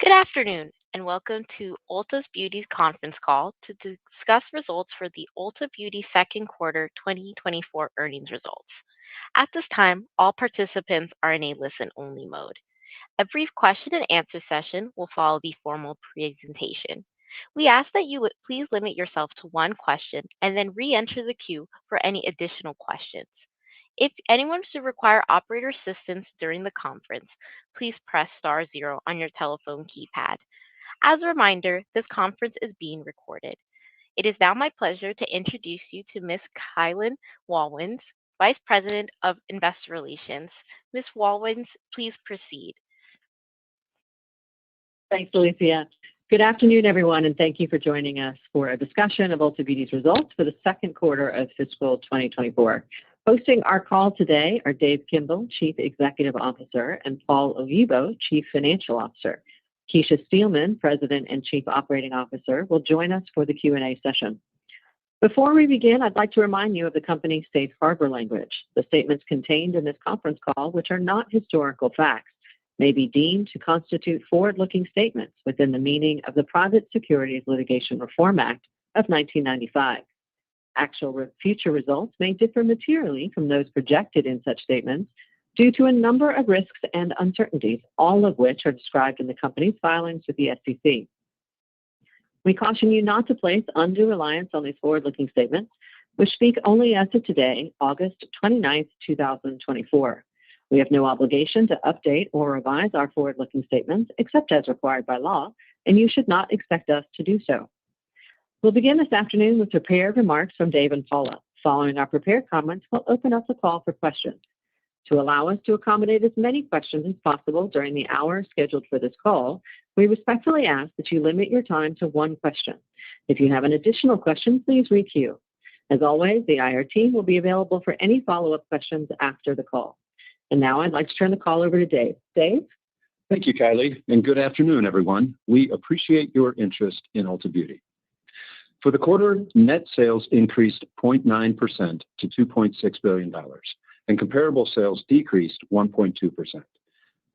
Good afternoon, and welcome to Ulta's Beauty's conference call to discuss results for the Ulta Beauty second quarter 2024 earnings results. At this time, all participants are in a listen-only mode. A brief question and answer session will follow the formal presentation. We ask that you would please limit yourself to one question and then re-enter the queue for any additional questions. If anyone should require operator assistance during the conference, please press star zero on your telephone keypad. As a reminder, this conference is being recorded. It is now my pleasure to introduce you to Ms. Kylan Wallins, Vice President of Investor Relations. Ms. Wallins, please proceed. Thanks, Alicia. Good afternoon, everyone, and thank you for joining us for a discussion of Ulta Beauty's results for the second quarter of fiscal 2024. Hosting our call today are Dave Kimball, Chief Executive Officer, and Paul Oyibo, Chief Financial Officer. Keisha Steelman, President and Chief Operating Officer, will join us for the Q&A session. Before we begin, I'd like to remind you of the company's safe harbor language. The statements contained in this conference call, which are not historical facts, may be deemed to constitute forward-looking statements within the meaning of the Private Securities Litigation Reform Act of 1995. Actual future results may differ materially from those projected in such statements due to a number of risks and uncertainties, all of which are described in the company's filings with the SEC. We caution you not to place undue reliance on these forward-looking statements, which speak only as of today, August 29th, 2024. We have no obligation to update or revise our forward-looking statements except as required by law, and you should not expect us to do so. We'll begin this afternoon with prepared remarks from Dave and Paula. Following our prepared comments, we'll open up the call for questions. To allow us to accommodate as many questions as possible during the hour scheduled for this call, we respectfully ask that you limit your time to one question. If you have an additional question, please re-queue. As always, the IR team will be available for any follow-up questions after the call. And now I'd like to turn the call over to Dave. Dave? Thank you, Kylie, and good afternoon, everyone. We appreciate your interest in Ulta Beauty. For the quarter, net sales increased 0.9% to $2.6 billion, and comparable sales decreased 1.2%.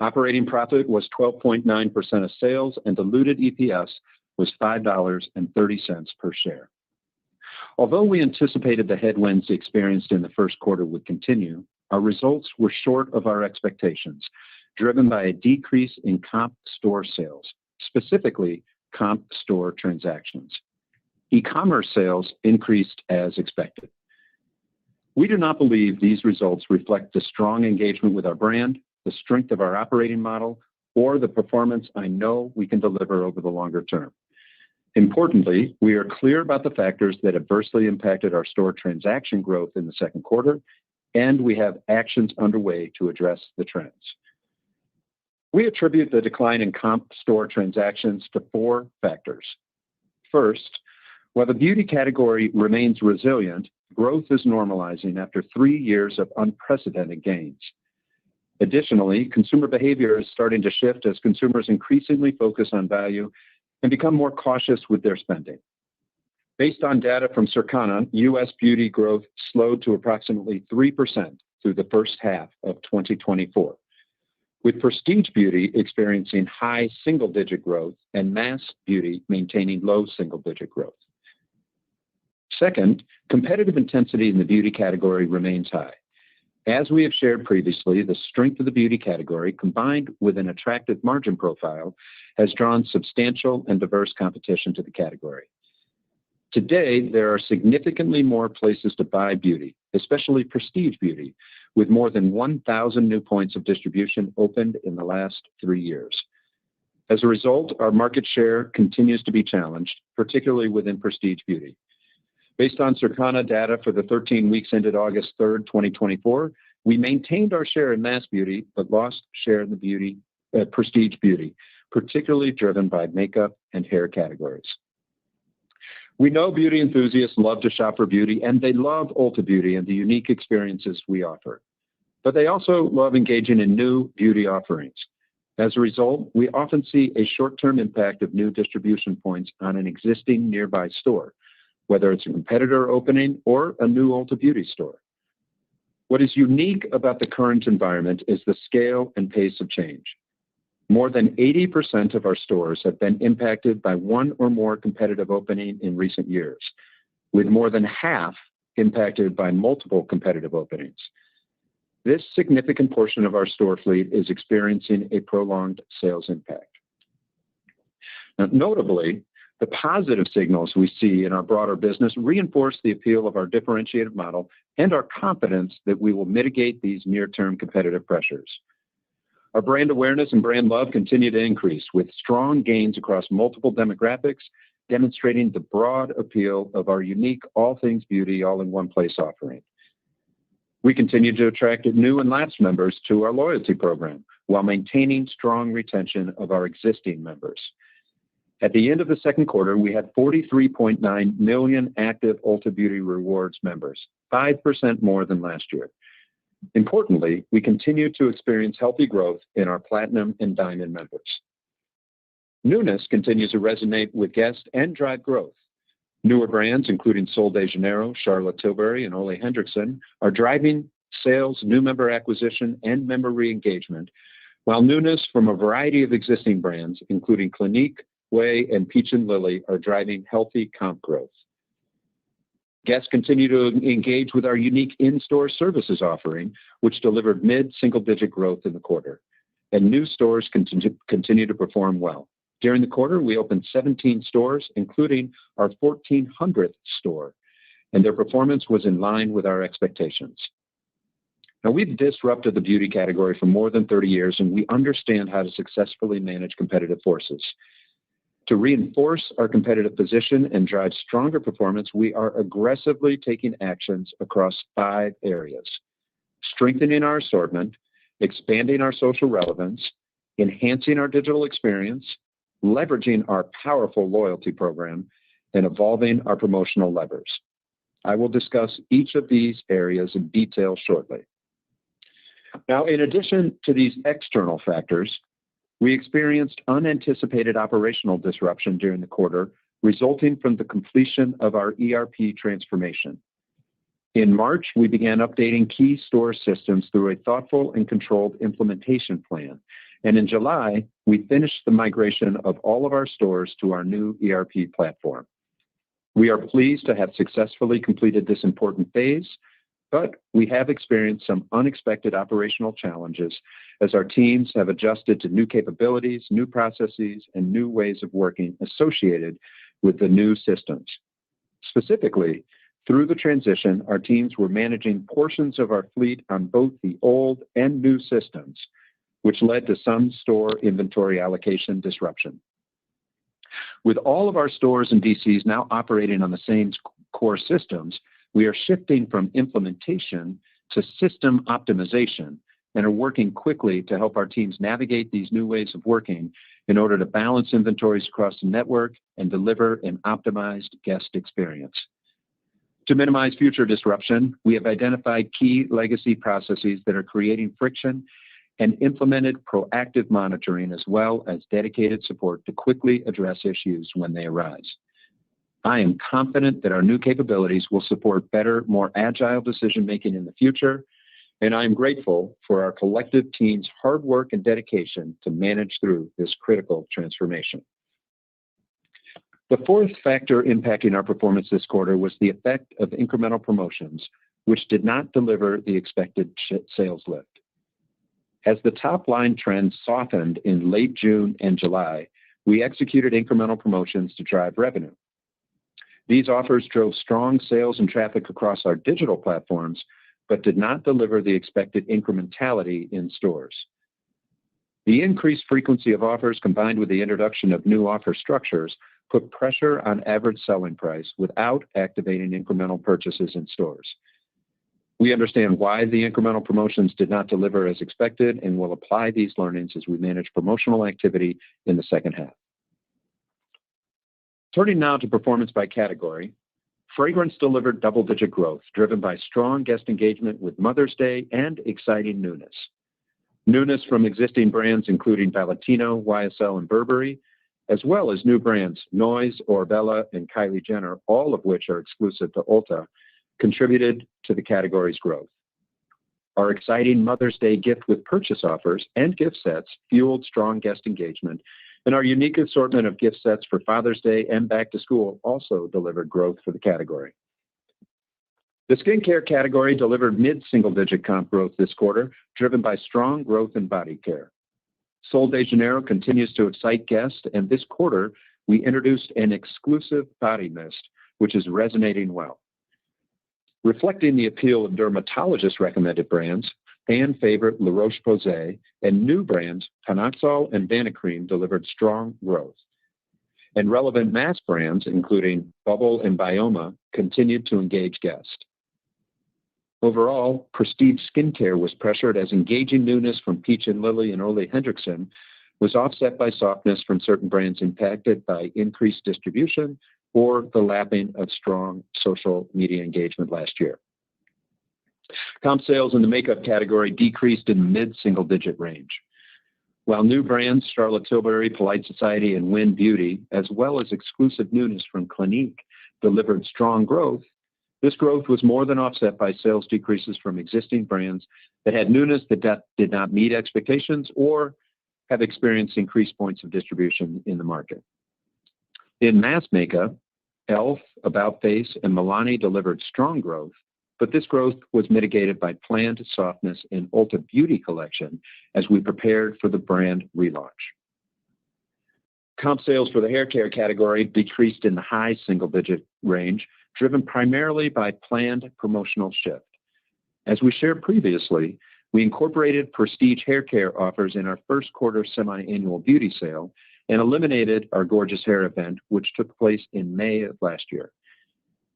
Operating profit was 12.9% of sales, and diluted EPS was $5.30 per share. Although we anticipated the headwinds experienced in the first quarter would continue, our results were short of our expectations, driven by a decrease in comp store sales, specifically comp store transactions. E-commerce sales increased as expected. We do not believe these results reflect the strong engagement with our brand, the strength of our operating model, or the performance I know we can deliver over the longer term. Importantly, we are clear about the factors that adversely impacted our store transaction growth in the second quarter, and we have actions underway to address the trends. We attribute the decline in comp store transactions to four factors. First, while the beauty category remains resilient, growth is normalizing after 3 years of unprecedented gains. Additionally, consumer behavior is starting to shift as consumers increasingly focus on value and become more cautious with their spending. Based on data from Circana, U.S. beauty growth slowed to approximately 3% through the first half of 2024, with prestige beauty experiencing high single-digit growth and mass beauty maintaining low single-digit growth. Second, competitive intensity in the beauty category remains high. As we have shared previously, the strength of the beauty category, combined with an attractive margin profile, has drawn substantial and diverse competition to the category. Today, there are significantly more places to buy beauty, especially prestige beauty, with more than 1,000 new points of distribution opened in the last 3 years. As a result, our market share continues to be challenged, particularly within prestige beauty. Based on Circana data for the 13 weeks ended August 3rd, 2024, we maintained our share in mass beauty, but lost share in the prestige beauty, particularly driven by makeup and hair categories. We know beauty enthusiasts love to shop for beauty, and they love Ulta Beauty and the unique experiences we offer. But they also love engaging in new beauty offerings. As a result, we often see a short-term impact of new distribution points on an existing nearby store, whether it's a competitor opening or a new Ulta Beauty store. What is unique about the current environment is the scale and pace of change. More than 80% of our stores have been impacted by one or more competitive opening in recent years, with more than half impacted by multiple competitive openings. This significant portion of our store fleet is experiencing a prolonged sales impact. Now, notably, the positive signals we see in our broader business reinforce the appeal of our differentiated model and our confidence that we will mitigate these near-term competitive pressures. Our brand awareness and brand love continue to increase, with strong gains across multiple demographics, demonstrating the broad appeal of our unique all things beauty, all-in-one place offering. We continue to attract new and lapsed members to our loyalty program while maintaining strong retention of our existing members. At the end of the second quarter, we had 43.9 million active Ulta Beauty Rewards members, 5% more than last year. Importantly, we continue to experience healthy growth in our Platinum and Diamond members. Newness continues to resonate with guests and drive growth. Newer brands, including Sol de Janeiro, Charlotte Tilbury, and Ole Hendrickson, are driving sales, new member acquisition, and member re-engagement, while newness from a variety of existing brands, including Clinique, Way, and Peach & Lily, are driving healthy comp growth. Guests continue to engage with our unique in-store services offering, which delivered mid-single-digit growth in the quarter, and new stores continue to perform well. During the quarter, we opened 17 stores, including our 1,400th store, and their performance was in line with our expectations. Now, we've disrupted the beauty category for more than 30 years, and we understand how to successfully manage competitive forces. To reinforce our competitive position and drive stronger performance, we are aggressively taking actions across 5 areas: strengthening our assortment, expanding our social relevance, enhancing our digital experience, leveraging our powerful loyalty program, and evolving our promotional levers. I will discuss each of these areas in detail shortly. Now, in addition to these external factors, we experienced unanticipated operational disruption during the quarter, resulting from the completion of our ERP transformation. In March, we began updating key store systems through a thoughtful and controlled implementation plan. And in July, we finished the migration of all of our stores to our new ERP platform. We are pleased to have successfully completed this important phase, but we have experienced some unexpected operational challenges as our teams have adjusted to new capabilities, new processes, and new ways of working associated with the new systems. Specifically, through the transition, our teams were managing portions of our fleet on both the old and new systems, which led to some store inventory allocation disruption. With all of our stores and DCs now operating on the same core systems, we are shifting from implementation to system optimization and are working quickly to help our teams navigate these new ways of working in order to balance inventories across the network and deliver an optimized guest experience. To minimize future disruption, we have identified key legacy processes that are creating friction and implemented proactive monitoring as well as dedicated support to quickly address issues when they arise. I am confident that our new capabilities will support better, more agile decision-making in the future, and I am grateful for our collective team's hard work and dedication to manage through this critical transformation. The fourth factor impacting our performance this quarter was the effect of incremental promotions, which did not deliver the expected sales lift. As the top-line trend softened in late June and July, we executed incremental promotions to drive revenue. These offers drove strong sales and traffic across our digital platforms, but did not deliver the expected incrementality in stores. The increased frequency of offers combined with the introduction of new offer structures put pressure on average selling price without activating incremental purchases in stores. We understand why the incremental promotions did not deliver as expected and will apply these learnings as we manage promotional activity in the second half. Turning now to performance by category, fragrance delivered double-digit growth, driven by strong guest engagement with Mother's Day and exciting newness. Newness from existing brands including Valentino, YSL, and Burberry, as well as new brands Noise, Orbella, and Kylie Jenner, all of which are exclusive to Ulta, contributed to the category's growth. Our exciting Mother's Day gift with purchase offers and gift sets fueled strong guest engagement, and our unique assortment of gift sets for Father's Day and back to school also delivered growth for the category. The skincare category delivered mid-single-digit comp growth this quarter, driven by strong growth in body care. Sol de Janeiro continues to excite guests, and this quarter we introduced an exclusive body mist, which is resonating well. Reflecting the appeal of dermatologist-recommended brands, fan favorite La Roche-Posay and new brands Panaxol and Vanicream delivered strong growth. And relevant mass brands, including Bubble and Bioma, continued to engage guests. Overall, prestige skincare was pressured as engaging newness from Peach and Lily and Ole Henriksen was offset by softness from certain brands impacted by increased distribution or the lapping of strong social media engagement last year. Comp sales in the makeup category decreased in the mid-single-digit range. While new brands Charlotte Tilbury, Polite Society, and Win Beauty, as well as exclusive newness from Clinique, delivered strong growth, this growth was more than offset by sales decreases from existing brands that had newness that did not meet expectations or have experienced increased points of distribution in the market. In mass makeup, e.l.f., About Face, and Milani delivered strong growth, but this growth was mitigated by planned softness in Ulta Beauty collection as we prepared for the brand relaunch. Comp sales for the hair care category decreased in the high single-digit range, driven primarily by planned promotional shift. As we shared previously, we incorporated prestige hair care offers in our first quarter semi-annual beauty sale and eliminated our Gorgeous Hair event, which took place in May of last year.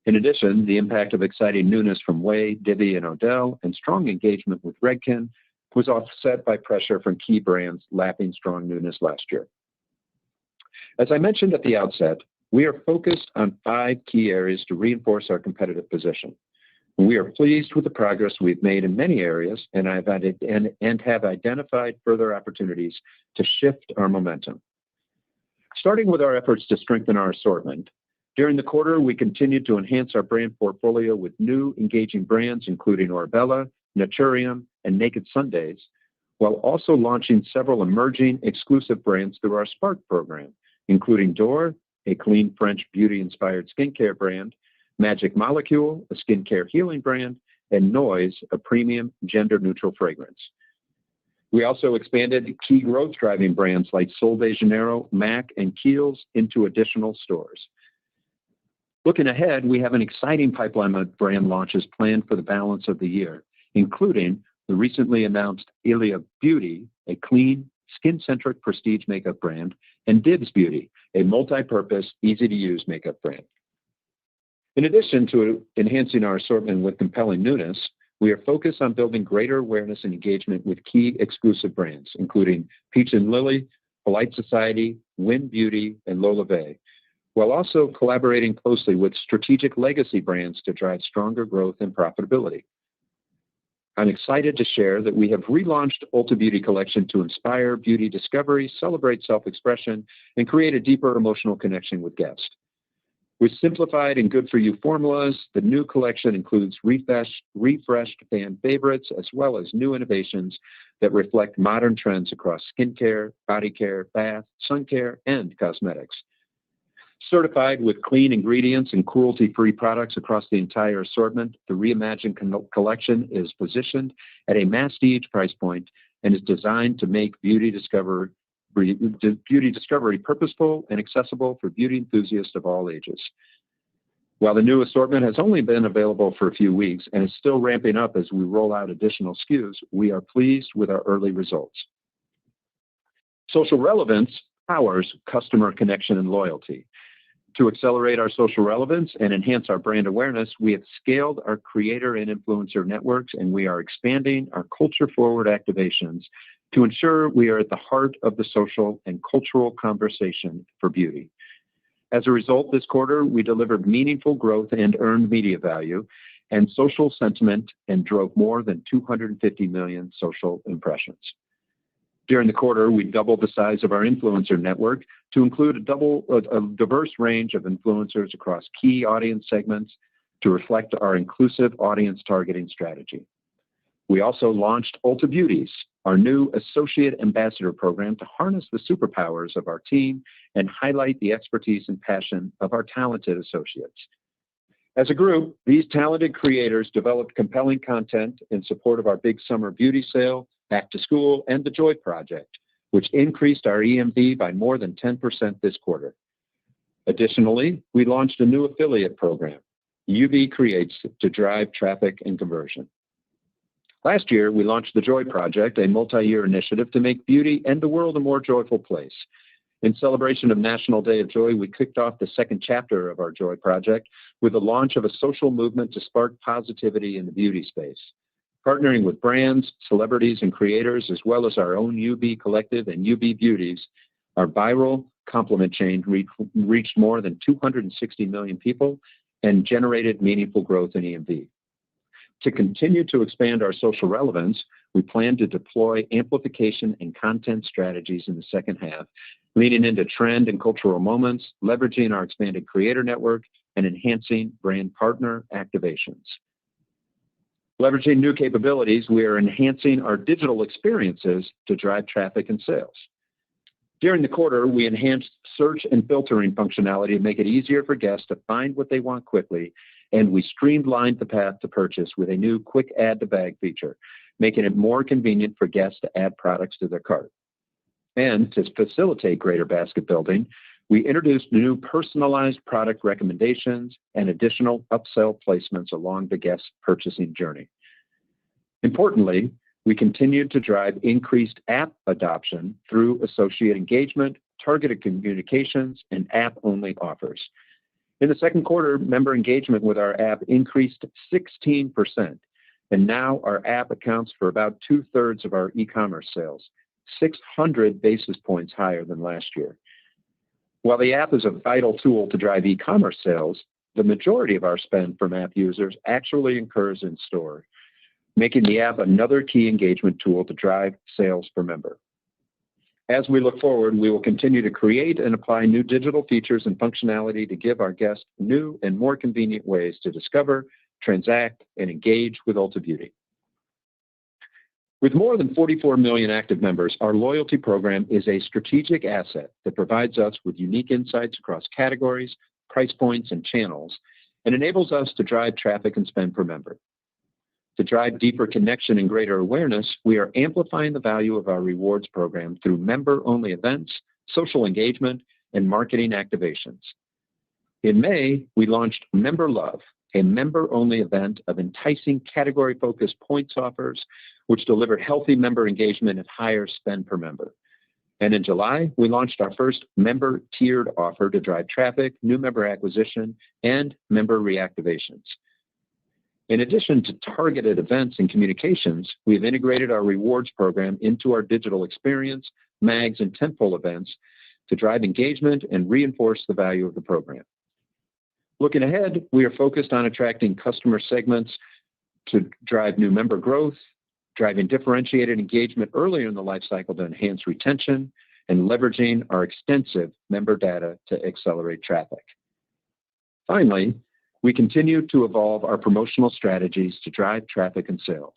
In addition, the impact of exciting newness from Way, Divi, and Odell, and strong engagement with Redken was offset by pressure from key brands lapping strong newness last year. As I mentioned at the outset, we are focused on 5 key areas to reinforce our competitive position. We are pleased with the progress we've made in many areas and have identified further opportunities to shift our momentum. Starting with our efforts to strengthen our assortment, during the quarter, we continued to enhance our brand portfolio with new engaging brands, including Orbella, Naturium, and Naked Sundays, while also launching several emerging exclusive brands through our Spark program, including Dore, a clean French beauty-inspired skincare brand, Magic Molecule, a skincare healing brand, and Noise, a premium gender-neutral fragrance. We also expanded key growth-driving brands like Sol de Janeiro, MAC, and Kiehl's into additional stores. Looking ahead, we have an exciting pipeline of brand launches planned for the balance of the year, including the recently announced Ilia Beauty, a clean, skin-centric prestige makeup brand, and Dibs Beauty, a multi-purpose, easy-to-use makeup brand. In addition to enhancing our assortment with compelling newness, we are focused on building greater awareness and engagement with key exclusive brands, including Peach and Lily, Polite Society, Win Beauty, and Lola Bay, while also collaborating closely with strategic legacy brands to drive stronger growth and profitability. I'm excited to share that we have relaunched Ulta Beauty Collection to inspire beauty discovery, celebrate self-expression, and create a deeper emotional connection with guests. With simplified and good-for-you formulas, the new collection includes refreshed fan favorites as well as new innovations that reflect modern trends across skincare, body care, bath, sun care, and cosmetics. Certified with clean ingredients and cruelty-free products across the entire assortment, the reimagined collection is positioned at a masstige price point and is designed to make beauty discovery purposeful and accessible for beauty enthusiasts of all ages. While the new assortment has only been available for a few weeks and is still ramping up as we roll out additional SKUs, we are pleased with our early results. Social relevance powers customer connection and loyalty. To accelerate our social relevance and enhance our brand awareness, we have scaled our creator and influencer networks, and we are expanding our culture-forward activations to ensure we are at the heart of the social and cultural conversation for beauty. As a result, this quarter, we delivered meaningful growth and earned media value and social sentiment and drove more than 250 million social impressions. During the quarter, we doubled the size of our influencer network to include a diverse range of influencers across key audience segments to reflect our inclusive audience targeting strategy. We also launched Ulta Beauties, our new Associate Ambassador program to harness the superpowers of our team and highlight the expertise and passion of our talented associates. As a group, these talented creators developed compelling content in support of our big summer beauty sale, Back to School, and the Joy Project, which increased our EMV by more than 10% this quarter. Additionally, we launched a new affiliate program, UB Creates, to drive traffic and conversion. Last year, we launched the Joy Project, a multi-year initiative to make beauty and the world a more joyful place. In celebration of National Day of Joy, we kicked off the second chapter of our Joy Project with the launch of a social movement to spark positivity in the beauty space. Partnering with brands, celebrities, and creators, as well as our own UB Collective and UB Beauties, our viral compliment chain reached more than 260 million people and generated meaningful growth in EMV. To continue to expand our social relevance, we plan to deploy amplification and content strategies in the second half, leaning into trend and cultural moments, leveraging our expanded creator network, and enhancing brand partner activations. Leveraging new capabilities, we are enhancing our digital experiences to drive traffic and sales. During the quarter, we enhanced search and filtering functionality to make it easier for guests to find what they want quickly, and we streamlined the path to purchase with a new quick add to bag feature, making it more convenient for guests to add products to their cart. And to facilitate greater basket building, we introduced new personalized product recommendations and additional upsell placements along the guest purchasing journey. Importantly, we continued to drive increased app adoption through associate engagement, targeted communications, and app-only offers. In the second quarter, member engagement with our app increased 16%, and now our app accounts for about 2/3 of our e-commerce sales, 600 basis points higher than last year. While the app is a vital tool to drive e-commerce sales, the majority of our spend from app users actually occurs in store, making the app another key engagement tool to drive sales per member. As we look forward, we will continue to create and apply new digital features and functionality to give our guests new and more convenient ways to discover, transact, and engage with Ulta Beauty. With more than 44 million active members, our loyalty program is a strategic asset that provides us with unique insights across categories, price points, and channels, and enables us to drive traffic and spend per member. To drive deeper connection and greater awareness, we are amplifying the value of our rewards program through member-only events, social engagement, and marketing activations. In May, we launched Member Love, a member-only event of enticing category-focused points offers, which deliver healthy member engagement and higher spend per member. And in July, we launched our first member tiered offer to drive traffic, new member acquisition, and member reactivations. In addition to targeted events and communications, we have integrated our rewards program into our digital experience, mags, and tentpole events to drive engagement and reinforce the value of the program. Looking ahead, we are focused on attracting customer segments to drive new member growth, driving differentiated engagement earlier in the life cycle to enhance retention, and leveraging our extensive member data to accelerate traffic. Finally, we continue to evolve our promotional strategies to drive traffic and sales.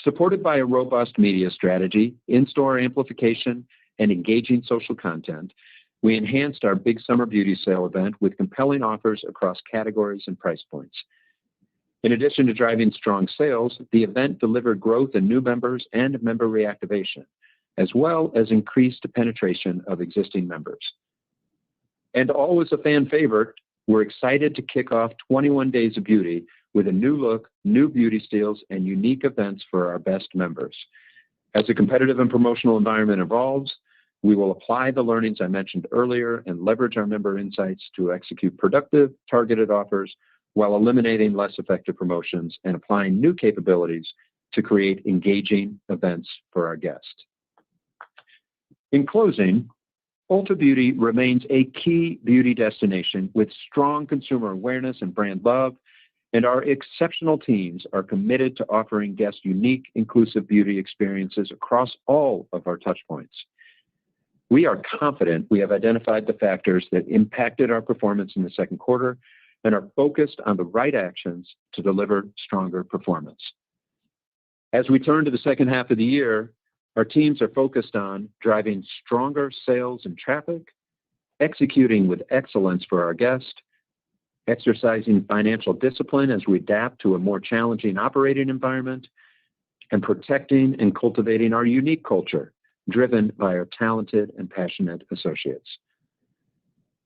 Supported by a robust media strategy, in-store amplification, and engaging social content, we enhanced our Big Summer Beauty Sale event with compelling offers across categories and price points. In addition to driving strong sales, the event delivered growth in new members and member reactivation, as well as increased penetration of existing members. And always a fan favorite, we're excited to kick off 21 Days of Beauty with a new look, new beauty steals, and unique events for our best members. As the competitive and promotional environment evolves, we will apply the learnings I mentioned earlier and leverage our member insights to execute productive, targeted offers while eliminating less effective promotions and applying new capabilities to create engaging events for our guests. In closing, Ulta Beauty remains a key beauty destination with strong consumer awareness and brand love, and our exceptional teams are committed to offering guests unique, inclusive beauty experiences across all of our touchpoints. We are confident we have identified the factors that impacted our performance in the second quarter and are focused on the right actions to deliver stronger performance. As we turn to the second half of the year, our teams are focused on driving stronger sales and traffic, executing with excellence for our guests, exercising financial discipline as we adapt to a more challenging operating environment, and protecting and cultivating our unique culture, driven by our talented and passionate associates.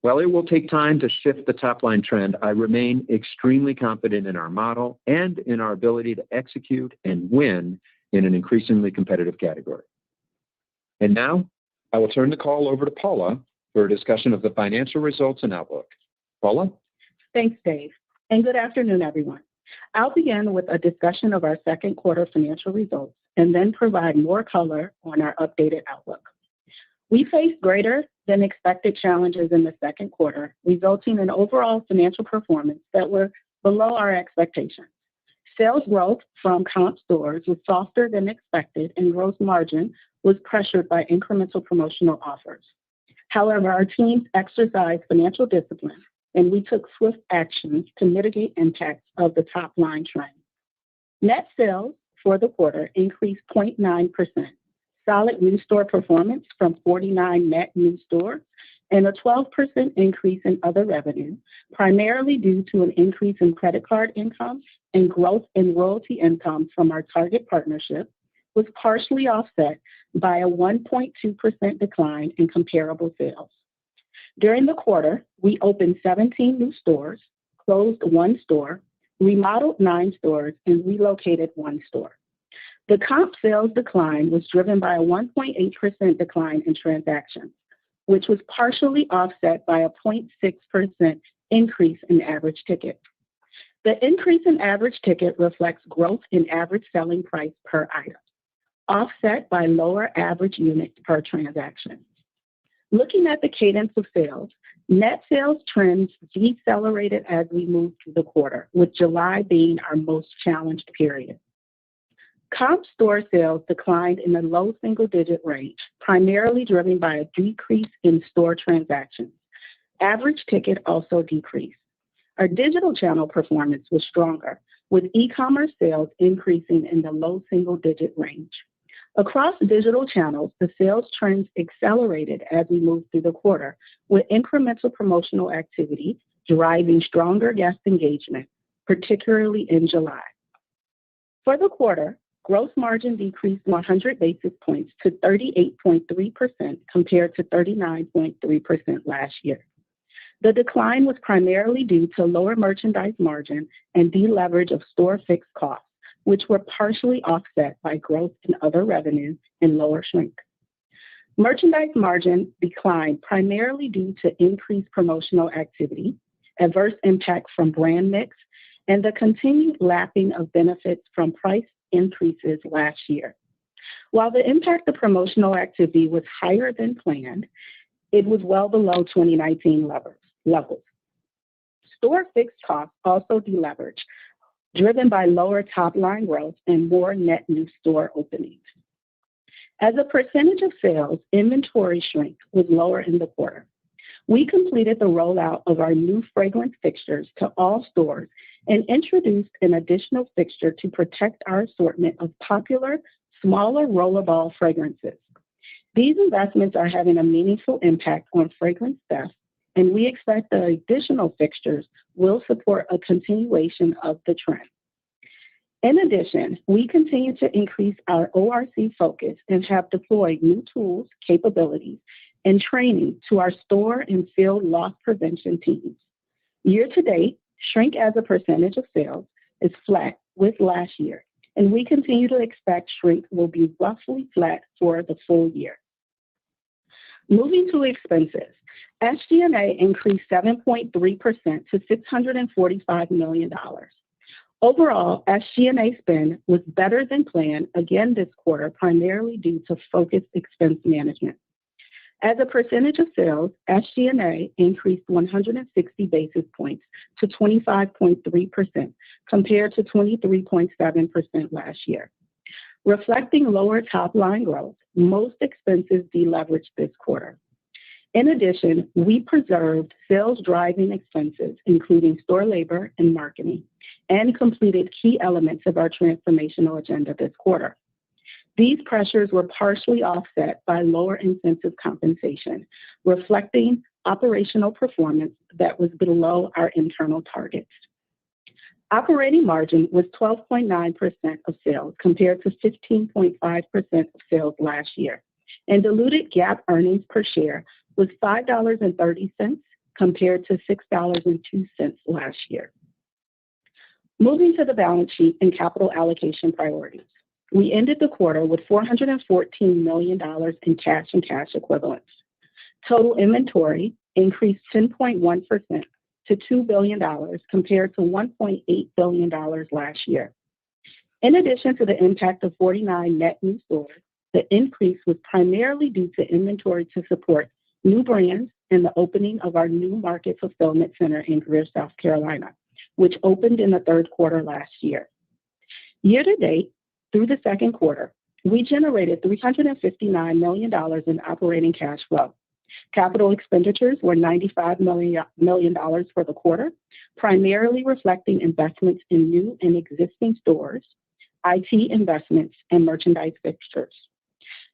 While it will take time to shift the top-line trend, I remain extremely confident in our model and in our ability to execute and win in an increasingly competitive category. And now, I will turn the call over to Paula for a discussion of the financial results and outlook. Paula? Thanks, Dave, and good afternoon, everyone. I'll begin with a discussion of our second quarter financial results and then provide more color on our updated outlook. We faced greater than expected challenges in the second quarter, resulting in overall financial performance that were below our expectations. Sales growth from comp stores was softer than expected, and gross margin was pressured by incremental promotional offers. However, our teams exercised financial discipline, and we took swift actions to mitigate impacts of the top-line trend. Net sales for the quarter increased 0.9%. Solid new store performance from 49 net new stores and a 12% increase in other revenue, primarily due to an increase in credit card income and growth in royalty income from our Target partnership, was partially offset by a 1.2% decline in comparable sales. During the quarter, we opened 17 new stores, closed 1 store, remodeled 9 stores, and relocated 1 store. The comp sales decline was driven by a 1.8% decline in transactions, which was partially offset by a 0.6% increase in average ticket. The increase in average ticket reflects growth in average selling price per item, offset by lower average units per transaction. Looking at the cadence of sales, net sales trends decelerated as we moved through the quarter, with July being our most challenged period. Comp store sales declined in the low single-digit range, primarily driven by a decrease in store transactions. Average ticket also decreased. Our digital channel performance was stronger, with e-commerce sales increasing in the low single-digit range. Across digital channels, the sales trends accelerated as we moved through the quarter, with incremental promotional activity driving stronger guest engagement, particularly in July. For the quarter, gross margin decreased 100 basis points to 38.3% compared to 39.3% last year. The decline was primarily due to lower merchandise margin and deleverage of store fixed costs, which were partially offset by growth in other revenue and lower shrink. Merchandise margin declined primarily due to increased promotional activity, adverse impact from brand mix, and the continued lapping of benefits from price increases last year. While the impact of promotional activity was higher than planned, it was well below 2019 levels. Store fixed costs also deleveraged, driven by lower top-line growth and more net new store openings. As a percentage of sales, inventory shrink was lower in the quarter. We completed the rollout of our new fragrance fixtures to all stores and introduced an additional fixture to protect our assortment of popular, smaller rollerball fragrances. These investments are having a meaningful impact on fragrance theft, and we expect the additional fixtures will support a continuation of the trend. In addition, we continue to increase our ORC focus and have deployed new tools, capabilities, and training to our store and field loss prevention teams. Year to date, shrink as a percentage of sales is flat with last year, and we continue to expect shrink will be roughly flat for the full year. Moving to expenses, SG&A increased 7.3% to $645 million. Overall, SG&A spend was better than planned again this quarter, primarily due to focused expense management. As a percentage of sales, SG&A increased 160 basis points to 25.3% compared to 23.7% last year. Reflecting lower top-line growth, most expenses deleveraged this quarter. In addition, we preserved sales-driving expenses, including store labor and marketing, and completed key elements of our transformational agenda this quarter. These pressures were partially offset by lower incentive compensation, reflecting operational performance that was below our internal targets. Operating margin was 12.9% of sales compared to 15.5% of sales last year, and diluted GAAP earnings per share was $5.30 compared to $6.02 last year. Moving to the balance sheet and capital allocation priorities. We ended the quarter with $414 million in cash and cash equivalents. Total inventory increased 10.1% to $2 billion compared to $1.8 billion last year. In addition to the impact of 49 net new stores, the increase was primarily due to inventory to support new brands and the opening of our new market fulfillment center in Greer, South Carolina, which opened in the third quarter last year. Year to date, through the second quarter, we generated $359 million in operating cash flow. Capital expenditures were $95 million for the quarter, primarily reflecting investments in new and existing stores, IT investments, and merchandise fixtures.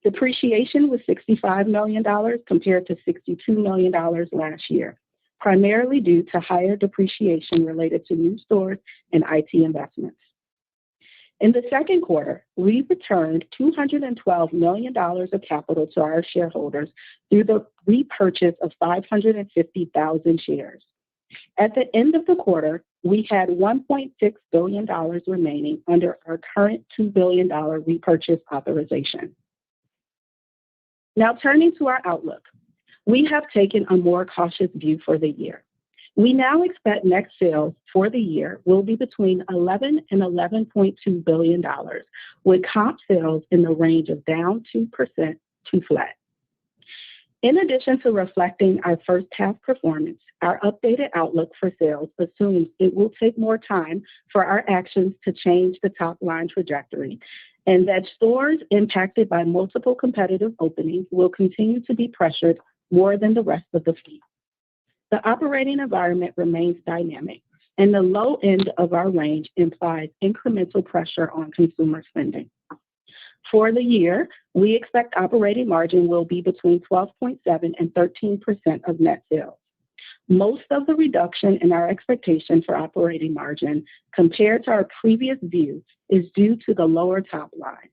Depreciation was $65 million compared to $62 million last year, primarily due to higher depreciation related to new stores and IT investments. In the second quarter, we returned $212 million of capital to our shareholders through the repurchase of 550,000 shares. At the end of the quarter, we had $1.6 billion remaining under our current $2 billion repurchase authorization. Now turning to our outlook, we have taken a more cautious view for the year. We now expect net sales for the year will be between $11 and $11.2 billion, with comp sales in the range of down 2% to flat. In addition to reflecting our first half performance, our updated outlook for sales assumes it will take more time for our actions to change the top line trajectory, and that stores impacted by multiple competitive openings will continue to be pressured more than the rest of the fleet. The operating environment remains dynamic, and the low end of our range implies incremental pressure on consumer spending. For the year, we expect operating margin will be between 12.7% and 13% of net sales. Most of the reduction in our expectation for operating margin compared to our previous view is due to the lower top line,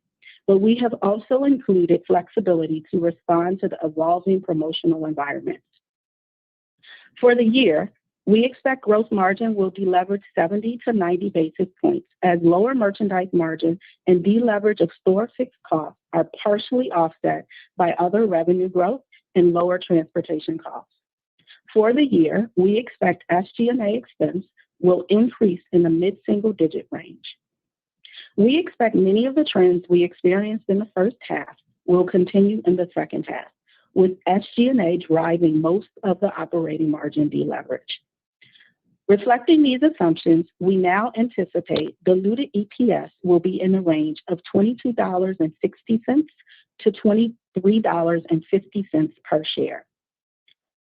but we have also included flexibility to respond to the evolving promotional environment. For the year, we expect gross margin will deleverage 70 to 90 basis points as lower merchandise margin and deleverage of store fixed costs are partially offset by other revenue growth and lower transportation costs. For the year, we expect SG&A expense will increase in the mid-single digit range. We expect many of the trends we experienced in the first half will continue in the second half, with SG&A driving most of the operating margin deleverage. Reflecting these assumptions, we now anticipate diluted EPS will be in the range of $22.60 to $23.50 per share.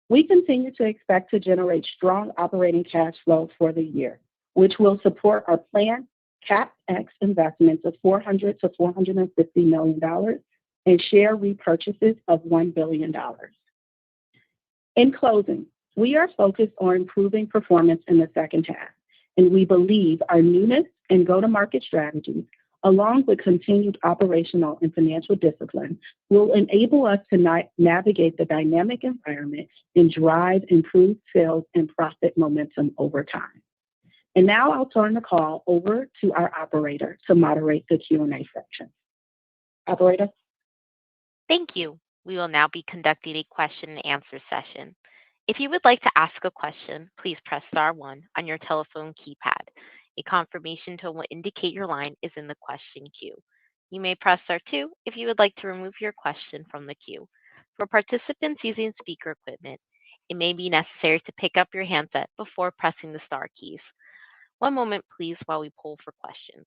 We continue to expect to generate strong operating cash flow for the year, which will support our planned CapEx investments of $400 to $450 million and share repurchases of $1 billion. In closing, we are focused on improving performance in the second half, and we believe our newness and go-to-market strategies, along with continued operational and financial discipline, will enable us to navigate the dynamic environment and drive improved sales and profit momentum over time. And now I'll turn the call over to our operator to moderate the Q&A section. Operator? Thank you. We will now be conducting a question and answer session. If you would like to ask a question, please press star one on your telephone keypad. A confirmation tone will indicate your line is in the question queue. You may press star two if you would like to remove your question from the queue. For participants using speaker equipment, it may be necessary to pick up your handset before pressing the star keys. One moment, please, while we poll for questions.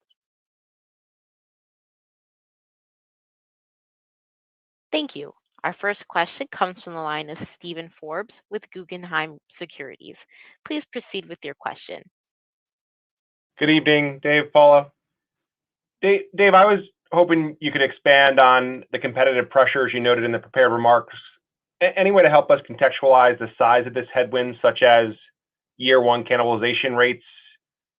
Thank you. Our first question comes from the line of Steven Forbes with Guggenheim Securities. Please proceed with your question. Good evening, Dave, Paula. Dave, I was hoping you could expand on the competitive pressures you noted in the prepared remarks. Any way to help us contextualize the size of this headwind, such as year one cannibalization rates,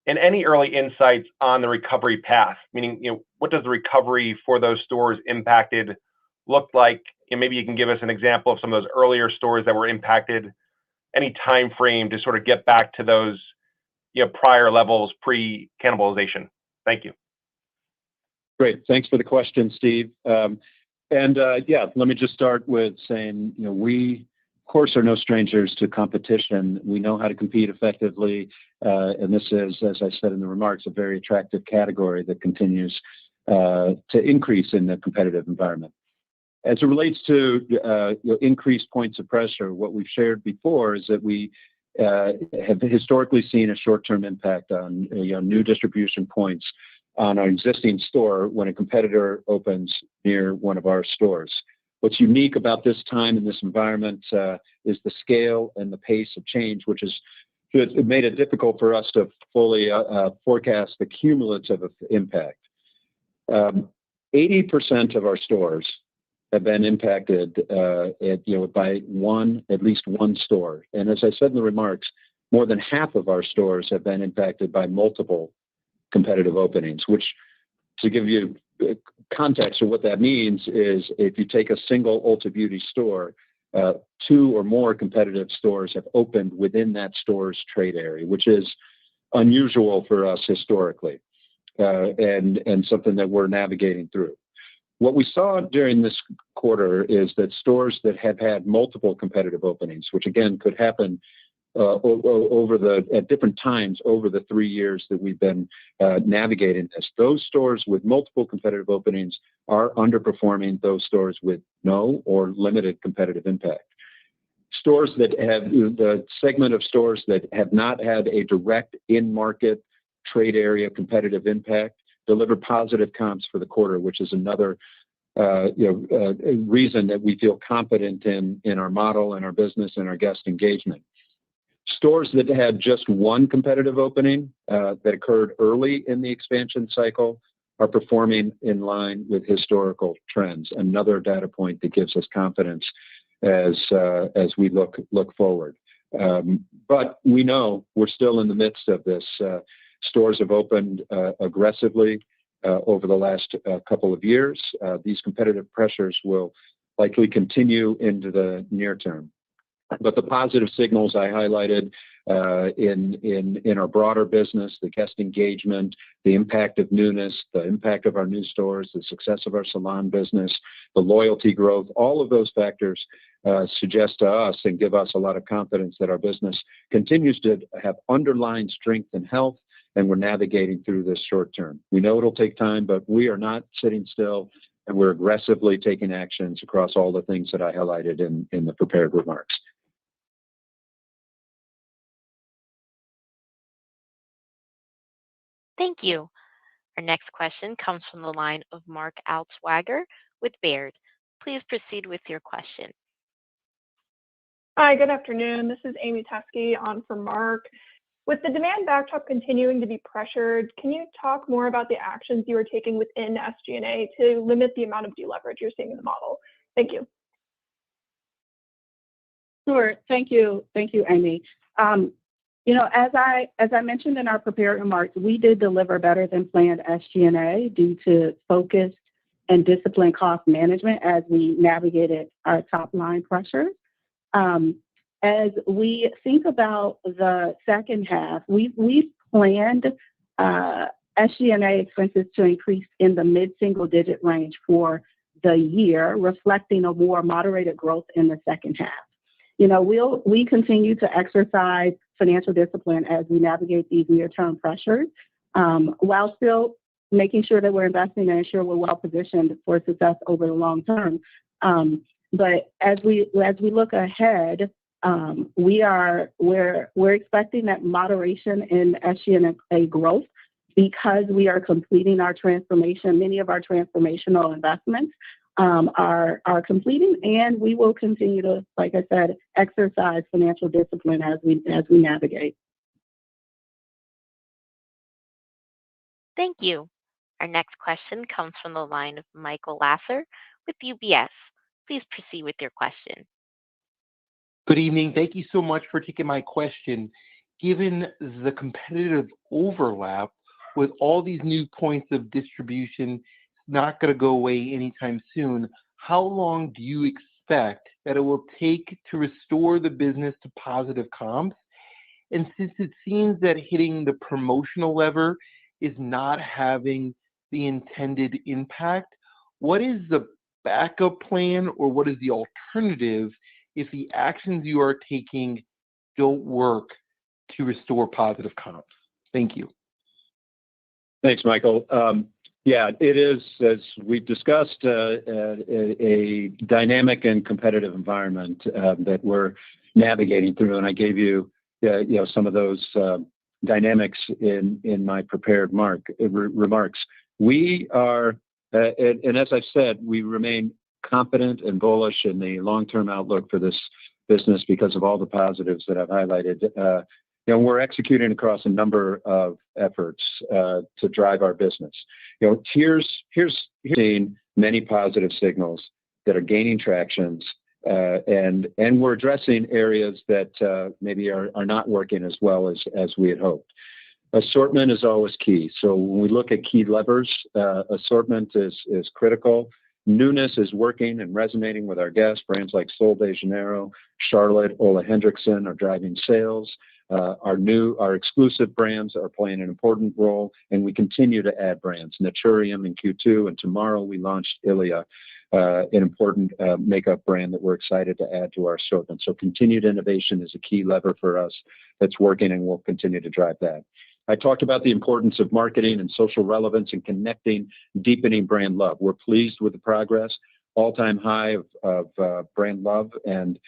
and any early insights on the recovery path? Meaning, what does the recovery for those stores impacted look like? And maybe you can give us an example of some of those earlier stores that were impacted. Any time frame to sort of get back to those, prior levels pre-cannibalization. Thank you. Great. Thanks for the question, Steve. Let me just start with saying, we, of course, are no strangers to competition. We know how to compete effectively. And this is, as I said in the remarks, a very attractive category that continues to increase in the competitive environment. As it relates to increased points of pressure, what we've shared before is that we have historically seen a short-term impact on new distribution points on our existing store when a competitor opens near one of our stores. What's unique about this time in this environment is the scale and the pace of change, which has made it difficult for us to fully forecast the cumulative impact. 80% of our stores have been impacted by at least one store. And as I said in the remarks, more than half of our stores have been impacted by multiple competitive openings, which, to give you context of what that means, is if you take a single Ulta Beauty store, two or more competitive stores have opened within that store's trade area, which is unusual for us historically, and something that we're navigating through. What we saw during this quarter is that stores that have had multiple competitive openings, which again could happen at different times over the 3 years that we've been navigating this, those stores with multiple competitive openings are underperforming those stores with no or limited competitive impact. Stores that have the segment of stores that have not had a direct in-market trade area competitive impact deliver positive comps for the quarter, which is another reason that we feel confident in our model and our business and our guest engagement. Stores that had just one competitive opening that occurred early in the expansion cycle are performing in line with historical trends. Another data point that gives us confidence as we look forward. But we know we're still in the midst of this. Stores have opened aggressively over the last couple of years. These competitive pressures will likely continue into the near term. But the positive signals I highlighted in our broader business, the guest engagement, the impact of newness, the impact of our new stores, the success of our salon business, the loyalty growth, all of those factors suggest to us and give us a lot of confidence that our business continues to have underlying strength and health, and we're navigating through this short term. We know it'll take time, but we are not sitting still, and we're aggressively taking actions across all the things that I highlighted in the prepared remarks. Thank you. Our next question comes from the line of Mark Altschwager with Baird. Please proceed with your question. Hi, good afternoon. This is Amy Teskey on for Mark. With the demand backdrop continuing to be pressured, can you talk more about the actions you are taking within SG&A to limit the amount of deleverage you're seeing in the model? Thank you. Sure. Thank you, Amy. As I mentioned in our prepared remarks, we did deliver better than planned SG&A due to focus and disciplined cost management as we navigated our top line pressures. As we think about the second half, we've planned SG&A expenses to increase in the mid-single digit range for the year, reflecting a more moderated growth in the second half. We continue to exercise financial discipline as we navigate these near-term pressures, while still making sure that we're investing and ensure we're well positioned for success over the long term. But as we look ahead, we're expecting that moderation in SG&A growth because we are completing our transformation. Many of our transformational investments are completing, and we will continue to, like I said, exercise financial discipline as we navigate. Thank you. Our next question comes from the line of Michael Lasser with UBS. Please proceed with your question. Good evening. Thank you so much for taking my question. Given the competitive overlap with all these new points of distribution not going to go away anytime soon, how long do you expect that it will take to restore the business to positive comps? And since it seems that hitting the promotional lever is not having the intended impact, what is the backup plan or what is the alternative if the actions you are taking don't work to restore positive comps? Thank you. Thanks, Michael. Yeah, it is, as we've discussed, a dynamic and competitive environment that we're navigating through, and I gave you, some of those dynamics in my prepared remarks. We are, and as I've said, we remain confident and bullish in the long-term outlook for this business because of all the positives that I've highlighted. We're executing across a number of efforts to drive our business. Here's seeing many positive signals that are gaining tractions, and we're addressing areas that maybe are not working as well as we had hoped. Assortment is always key. So when we look at key levers, assortment is critical. Newness is working and resonating with our guests. Brands like Sol de Janeiro, Charlotte, Ole Henriksen are driving sales. Our exclusive brands are playing an important role, and we continue to add brands. Naturium in Q2, and tomorrow we launched Ilia, an important makeup brand that we're excited to add to our assortment. So continued innovation is a key lever for us that's working, and we'll continue to drive that. I talked about the importance of marketing and social relevance and connecting, deepening brand love. We're pleased with the progress, all-time high of brand love and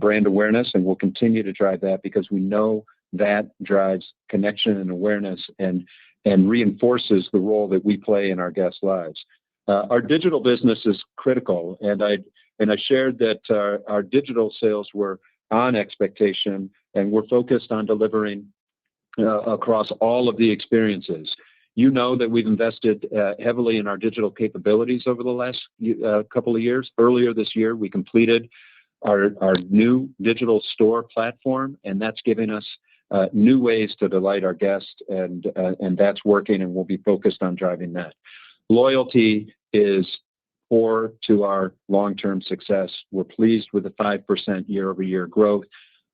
brand awareness, and we'll continue to drive that because we know that drives connection and awareness and reinforces the role that we play in our guests' lives. Our digital business is critical, and I shared that our digital sales were on expectation, and we're focused on delivering across all of the experiences. You know that we've invested heavily in our digital capabilities over the last couple of years. Earlier this year, we completed our new digital store platform, and that's giving us new ways to delight our guests, and that's working, and we'll be focused on driving that. Loyalty is core to our long-term success. We're pleased with the 5% year-over-year growth,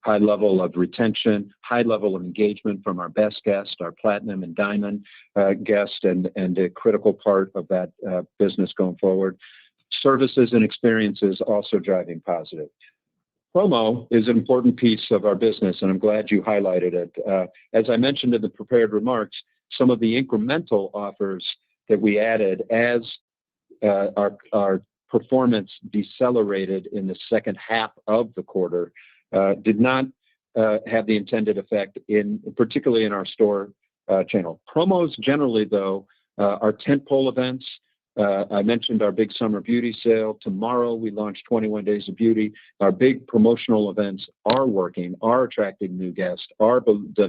high level of retention, high level of engagement from our best guests, our platinum and diamond guests, and a critical part of that business going forward. Services and experiences also driving positive. Promo is an important piece of our business, and I'm glad you highlighted it. As I mentioned in the prepared remarks, some of the incremental offers that we added as our performance decelerated in the second half of the quarter did not have the intended effect, particularly in our store channel. Promos generally, though, are tentpole events. I mentioned our big summer beauty sale. Tomorrow we launch 21 Days of Beauty. Our big promotional events are working, are attracting new guests, are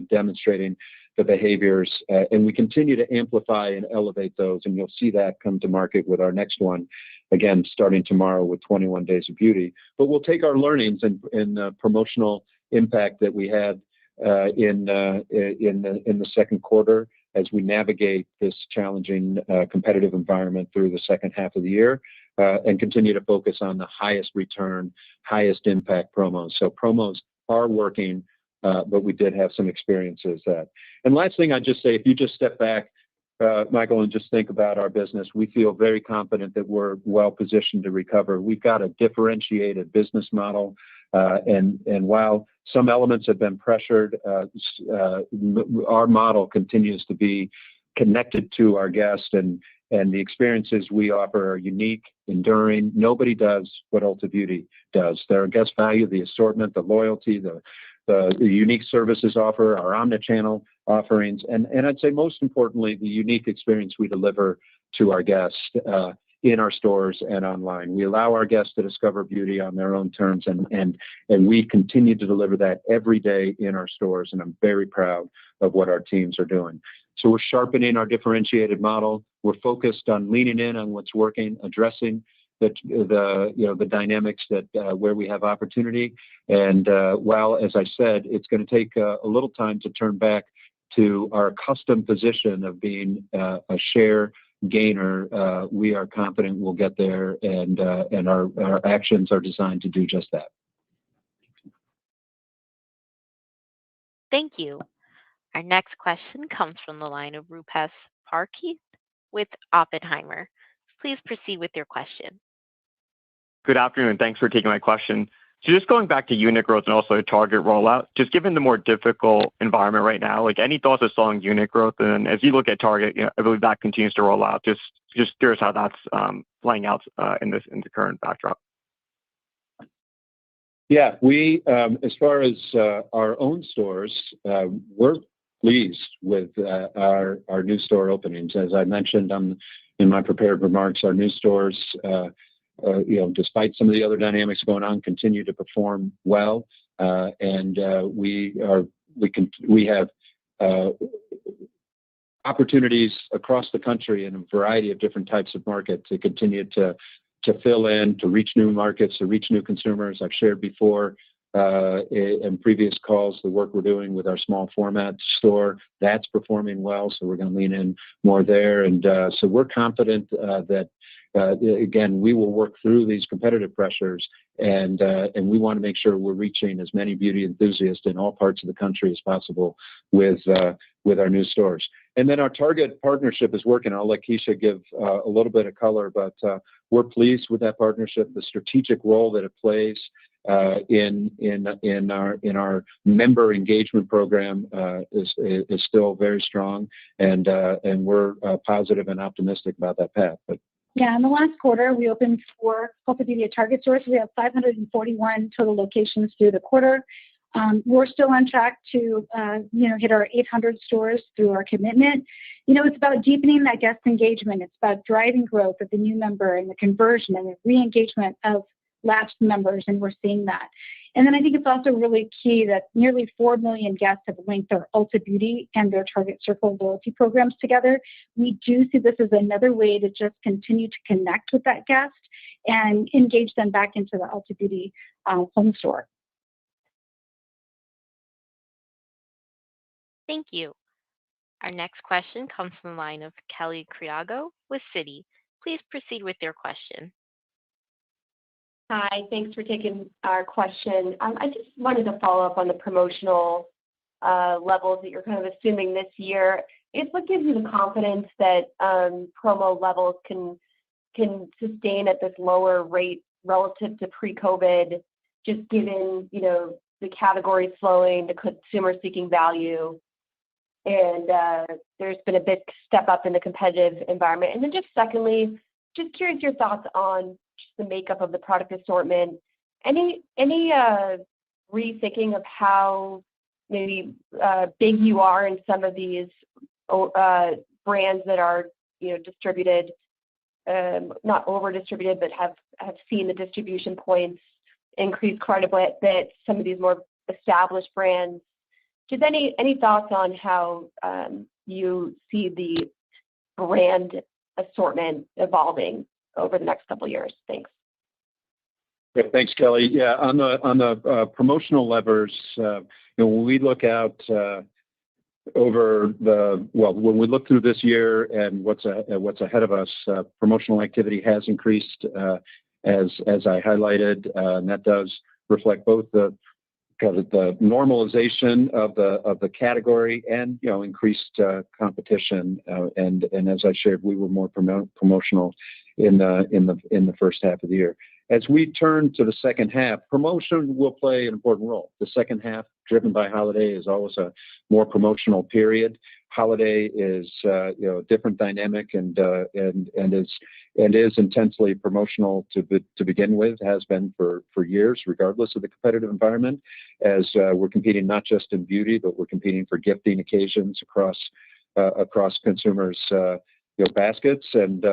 demonstrating the behaviors, and we continue to amplify and elevate those, and you'll see that come to market with our next one, again, starting tomorrow with 21 Days of Beauty. But we'll take our learnings and promotional impact that we had in the second quarter as we navigate this challenging competitive environment through the second half of the year, and continue to focus on the highest return, highest impact promos. So promos are working, but we did have some experiences that. And last thing I'd just say, if you just step back, Michael, and just think about our business, we feel very confident that we're well positioned to recover. We've got a differentiated business model, and while some elements have been pressured, our model continues to be connected to our guests, and the experiences we offer are unique, enduring. Nobody does what Ulta Beauty does. Their guests value the assortment, the loyalty, the unique services offer, our omnichannel offerings, and I'd say most importantly, the unique experience we deliver to our guests in our stores and online. We allow our guests to discover beauty on their own terms, and we continue to deliver that every day in our stores, and I'm very proud of what our teams are doing. So we're sharpening our differentiated model. We're focused on leaning in on what's working, addressing the dynamics that where we have opportunity. And while, as I said, it's going to take a little time to turn back to our custom position of being a share gainer, we are confident we'll get there, and our actions are designed to do just that. Thank you. Our next question comes from the line of Rupesh Parikh with Oppenheimer. Please proceed with your question. Good afternoon. Thanks for taking my question. So just going back to unit growth and also Target rollout, just given the more difficult environment right now, like any thoughts of slowing unit growth? And as you look at Target, I believe that continues to roll out. Just curious how that's playing out in the current backdrop. Yeah, we as far as our own stores, we're pleased with our new store openings. As I mentioned in my prepared remarks, our new stores, despite some of the other dynamics going on, continue to perform well, and we have opportunities across the country in a variety of different types of markets to continue to fill in, to reach new markets, to reach new consumers. I've shared before in previous calls the work we're doing with our small format store. That's performing well, so we're going to lean in more there. And so we're confident that, again, we will work through these competitive pressures, and we want to make sure we're reaching as many beauty enthusiasts in all parts of the country as possible with our new stores. And then our Target partnership is working. I'll let Keisha give a little bit of color, but we're pleased with that partnership. The strategic role that it plays in our member engagement program is still very strong, and we're positive and optimistic about that path. But yeah, in the last quarter, we opened 4 Ulta Beauty at Target stores. We have 541 total locations through the quarter. We're still on track to, hit our 800 stores through our commitment. It's about deepening that guest engagement. It's about driving growth of the new member and the conversion and the re-engagement of lapsed members, and we're seeing that. And then I think it's also really key that nearly 4 million guests have linked their Ulta Beauty and their Target Circle loyalty programs together. We do see this as another way to just continue to connect with that guest and engage them back into the Ulta Beauty home store. Thank you. Our next question comes from the line of Kelly Criago with Citi. Please proceed with your question. Hi, thanks for taking our question. I just wanted to follow up on the promotional levels that you're kind of assuming this year. What gives you the confidence that promo levels can sustain at this lower rate relative to pre-COVID, just given, the category slowing, the consumer seeking value, and there's been a big step up in the competitive environment? And then just secondly, just curious your thoughts on just the makeup of the product assortment. Any rethinking of how maybe big you are in some of these brands that are distributed, not over distributed, but have seen the distribution points increase quite a bit, some of these more established brands? Just any thoughts on how you see the brand assortment evolving over the next couple of years? Thanks. Yeah, thanks, Kelly. Yeah, on the promotional levers, when we look out when we look through this year and what's ahead of us, promotional activity has increased, as I highlighted, and that does reflect both the normalization of the category and increased competition. And as I shared, we were more promotional in the first half of the year. As we turn to the second half, promotion will play an important role. The second half, driven by holiday, is always a more promotional period. Holiday is a different dynamic and is intensely promotional to begin with, has been for years, regardless of the competitive environment, as we're competing not just in beauty, but we're competing for gifting occasions across consumers' baskets, and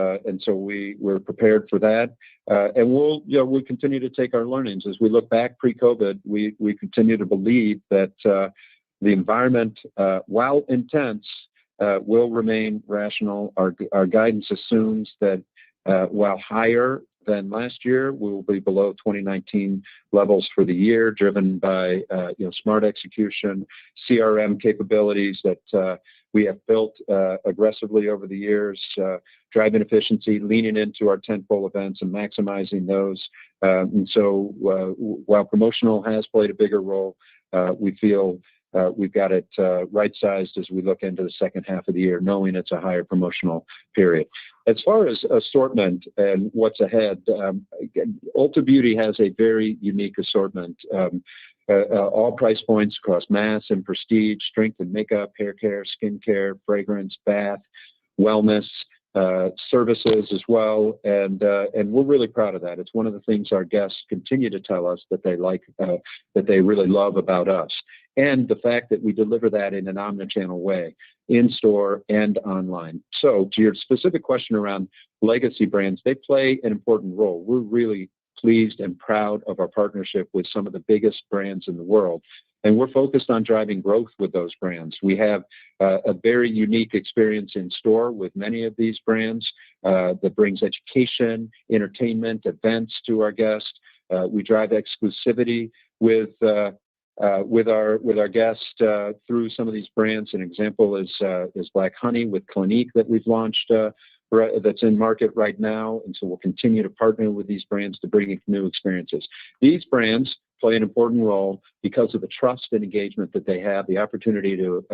so we're prepared for that, and we'll continue to take our learnings as we look back pre-COVID. We continue to believe that the environment, while intense, will remain rational. Our guidance assumes that while higher than last year, we will be below 2019 levels for the year, driven by smart execution, CRM capabilities that we have built aggressively over the years, driving efficiency, leaning into our tentpole events and maximizing those. And so while promotional has played a bigger role, we feel we've got it right-sized as we look into the second half of the year, knowing it's a higher promotional period. As far as assortment and what's ahead, Ulta Beauty has a very unique assortment. All price points across mass and prestige, strength and makeup, hair care, skin care, fragrance, bath, wellness, services as well, and we're really proud of that. It's one of the things our guests continue to tell us that they like, that they really love about us, and the fact that we deliver that in an omnichannel way, in store and online. So, to your specific question around legacy brands, they play an important role. We're really pleased and proud of our partnership with some of the biggest brands in the world. And we're focused on driving growth with those brands. We have a very unique experience in store with many of these brands that brings education, entertainment, events to our guests. We drive exclusivity with our guests through some of these brands. An example is Black Honey with Clinique that we've launched that's in market right now. And so we'll continue to partner with these brands to bring in new experiences. These brands play an important role because of the trust and engagement that they have, the opportunity to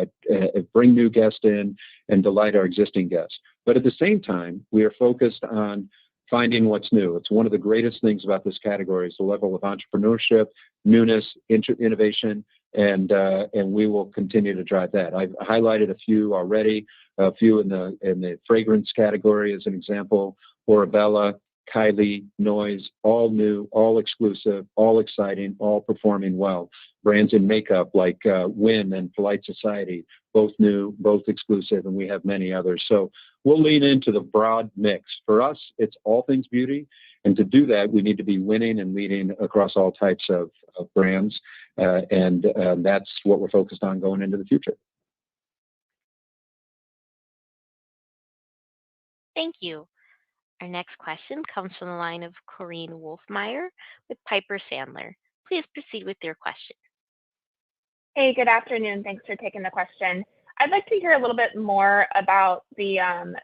bring new guests in and delight our existing guests. But at the same time, we are focused on finding what's new. It's one of the greatest things about this category is the level of entrepreneurship, newness, innovation, and we will continue to drive that. I've highlighted a few already, a few in the fragrance category as an example, Orebella, Kylie, Noise, all new, all exclusive, all exciting, all performing well. Brands in makeup like Win and Polite Society, both new, both exclusive, and we have many others. So we'll lean into the broad mix. For us, it's all things beauty. And to do that, we need to be winning and leading across all types of brands. And that's what we're focused on going into the future. Thank you. Our next question comes from the line of Corinne Wolfmeyer with Piper Sandler. Please proceed with your question. Hey, good afternoon. Thanks for taking the question. I'd like to hear a little bit more about the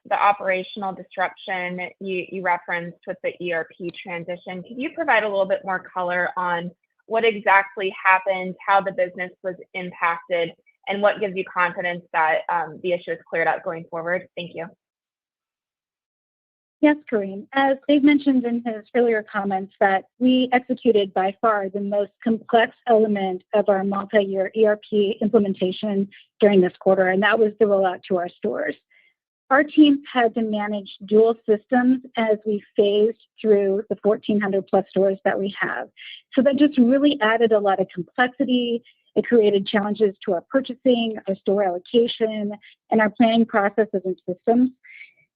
operational disruption you referenced with the ERP transition. Can you provide a little bit more color on what exactly happened, how the business was impacted, and what gives you confidence that the issue is cleared up going forward? Thank you. Yes, Kareem. As Dave mentioned in his earlier comments, that we executed by far the most complex element of our multi-year ERP implementation during this quarter, and that was the rollout to our stores. Our team had to manage dual systems as we phased through the 1,400 plus stores that we have. So that just really added a lot of complexity. It created challenges to our purchasing, our store allocation, and our planning processes and systems.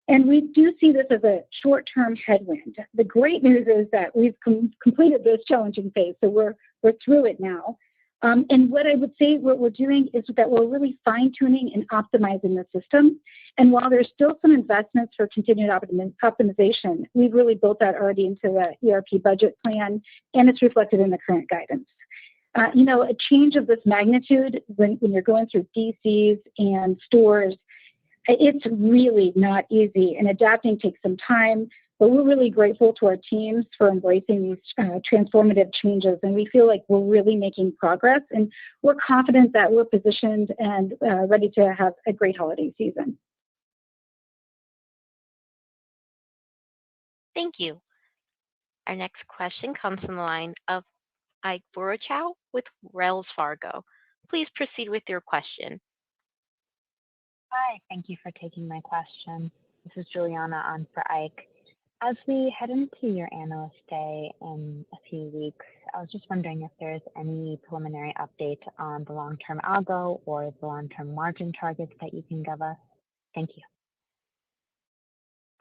And we do see this as a short-term headwind. The great news is that we've completed this challenging phase, so we're through it now. And what I would say what we're doing is that we're really fine-tuning and optimizing the system. And while there's still some investments for continued optimization, we've really built that already into the ERP budget plan, and it's reflected in the current guidance. A change of this magnitude when you're going through DCs and stores, it's really not easy, and adapting takes some time, but we're really grateful to our teams for embracing these transformative changes, and we feel like we're really making progress, and we're confident that we're positioned and ready to have a great holiday season. Thank you. Our next question comes from the line of Ike Boruchow with Wells Fargo. Please proceed with your question. Hi, thank you for taking my question. This is Juliana on for Ike. As we head into your Analyst Day in a few weeks, I was just wondering if there's any preliminary update on the long-term algo or the long-term margin targets that you can give us. Thank you.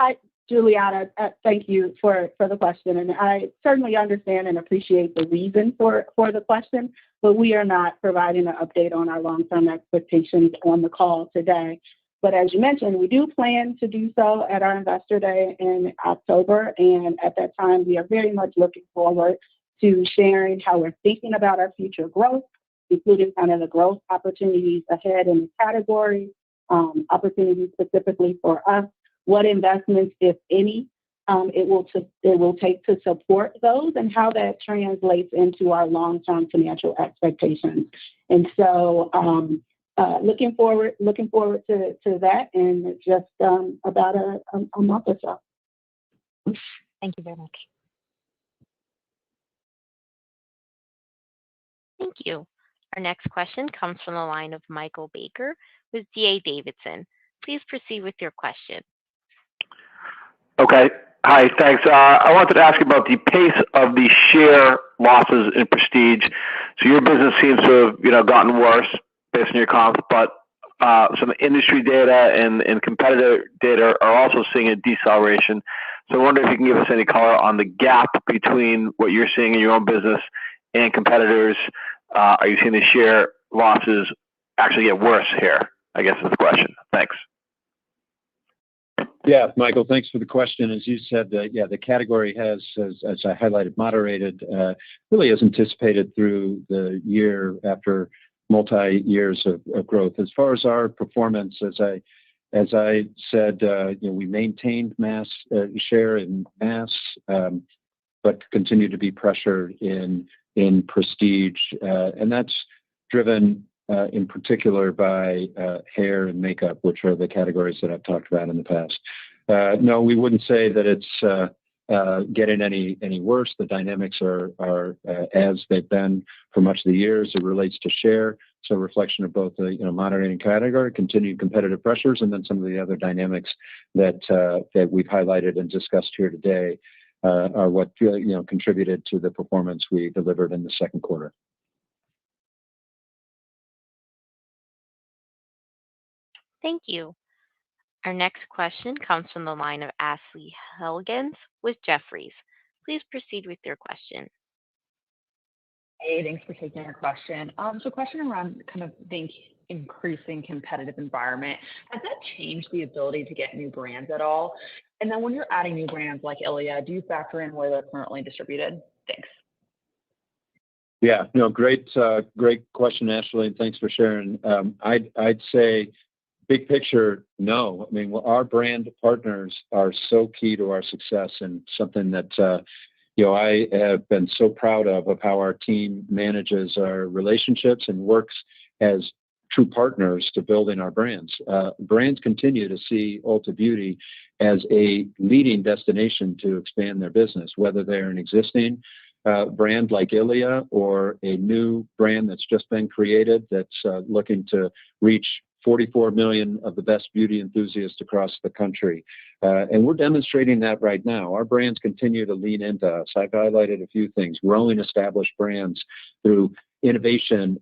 Hi, Juliana. Thank you for the question. And I certainly understand and appreciate the reason for the question, but we are not providing an update on our long-term expectations on the call today. But as you mentioned, we do plan to do so at our Investor Day in October. And at that time, we are very much looking forward to sharing how we're thinking about our future growth, including kind of the growth opportunities ahead in the category, opportunities specifically for us, what investments, if any, it will take to support those, and how that translates into our long-term financial expectations. And so, looking forward to that in just about a month or so. Thank you very much. Thank you. Our next question comes from the line of Michael Baker with D.A. Davidson. Please proceed with your question. Okay. Hi, thanks. I wanted to ask about the pace of the share losses in prestige. So your business seems to have, gotten worse based on your comps, but some industry data and competitor data are also seeing a deceleration. So I wonder if you can give us any color on the gap between what you're seeing in your own business and competitors. Are you seeing the share losses actually get worse here, I guess is the question. Thanks. Yeah, Michael, thanks for the question. As you said, the category has, as I highlighted, moderated really as anticipated through the year after multi-years of growth. As far as our performance, as I said, we maintained mass share in mass, but continue to be pressured in prestige, and that's driven in particular by hair and makeup, which are the categories that I've talked about in the past. No, we wouldn't say that it's getting any worse. The dynamics are as they've been for much of the year as it relates to share. So a reflection of both the moderating category, continued competitive pressures, and then some of the other dynamics that we've highlighted and discussed here today are what contributed to the performance we delivered in the second quarter. Thank you. Our next question comes from the line of Ashley Helgans with Jefferies. Please proceed with your question. Hey, thanks for taking our question. So question around kind of the increasing competitive environment. Has that changed the ability to get new brands at all? And then when you're adding new brands like Ilia, do you factor in where they're currently distributed? Thanks. Yeah, no, great question, Ashley, and thanks for sharing. I'd say big picture, no. I mean, our brand partners are so key to our success, and something that I have been so proud of how our team manages our relationships and works as true partners to building our brands. Brands continue to see Ulta Beauty as a leading destination to expand their business, whether they're an existing brand like Ilia or a new brand that's just been created that's looking to reach 44 million of the best beauty enthusiasts across the country. And we're demonstrating that right now. Our brands continue to lean into us. I've highlighted a few things: growing established brands through innovation,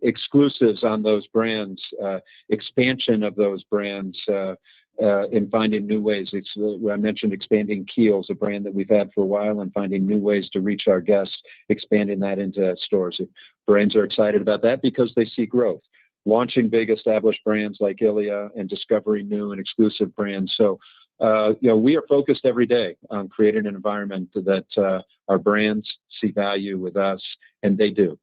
exclusives on those brands, expansion of those brands, in finding new ways. I mentioned expanding Kiehl's, a brand that we've had for a while, and finding new ways to reach our guests, expanding that into stores. Brands are excited about that because they see growth. Launching big established brands like Ilia and discovering new and exclusive brands. So, we are focused every day on creating an environment that our brands see value with us, and they do.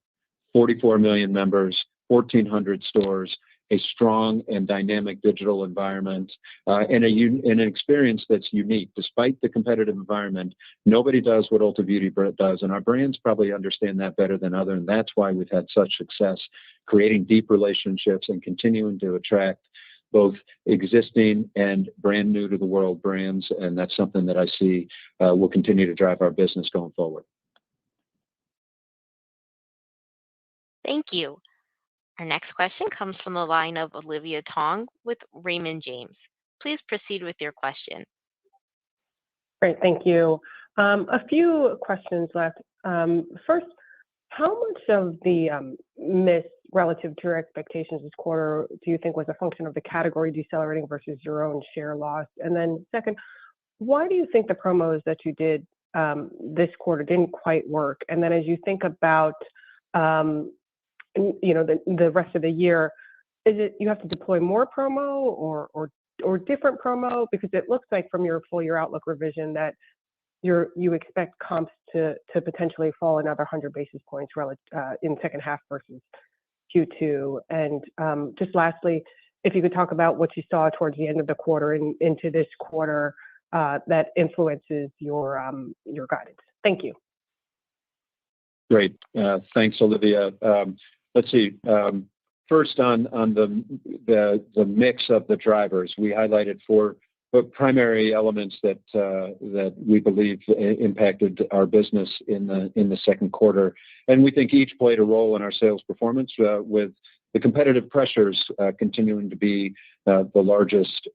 44 million members, 1,400 stores, a strong and dynamic digital environment, and an experience that's unique. Despite the competitive environment, nobody does what Ulta Beauty does, and our brands probably understand that better than others, and that's why we've had such success creating deep relationships and continuing to attract both existing and brand new to the world brands, and that's something that I see will continue to drive our business going forward. Thank you. Our next question comes from the line of Olivia Tong with Raymond James. Please proceed with your question. Great, thank you. A few questions left. First, how much of the miss relative to your expectations this quarter do you think was a function of the category decelerating versus your own share loss? And then second, why do you think the promos that you did this quarter didn't quite work? And then as you think about the rest of the year, is it you have to deploy more promo or different promo? Because it looks like from your full year outlook revision that you expect comps to potentially fall another 100 basis points in second half versus Q2. And just lastly, if you could talk about what you saw towards the end of the quarter and into this quarter that influences your guidance. Thank you. Great. Thanks, Olivia. Let's see. First, on the mix of the drivers, we highlighted four primary elements that we believe impacted our business in the second quarter, and we think each played a role in our sales performance. With the competitive pressures continuing to be the largest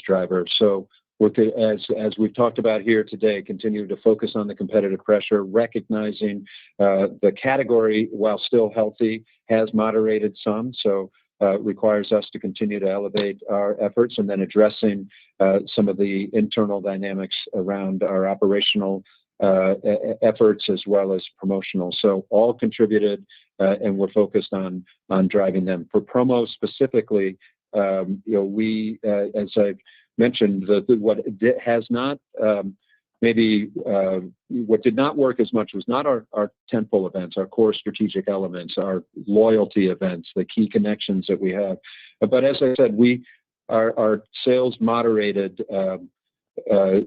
driver. So, as we've talked about here today, continue to focus on the competitive pressure, recognizing the category, while still healthy, has moderated some. So requires us to continue to elevate our efforts, and then addressing some of the internal dynamics around our operational efforts as well as promotional. So all contributed, and we're focused on driving them. For promo specifically, we, as I've mentioned, what did not work as much was not our tentpole events, our core strategic elements, our loyalty events, the key connections that we have. But as I said, our sales moderated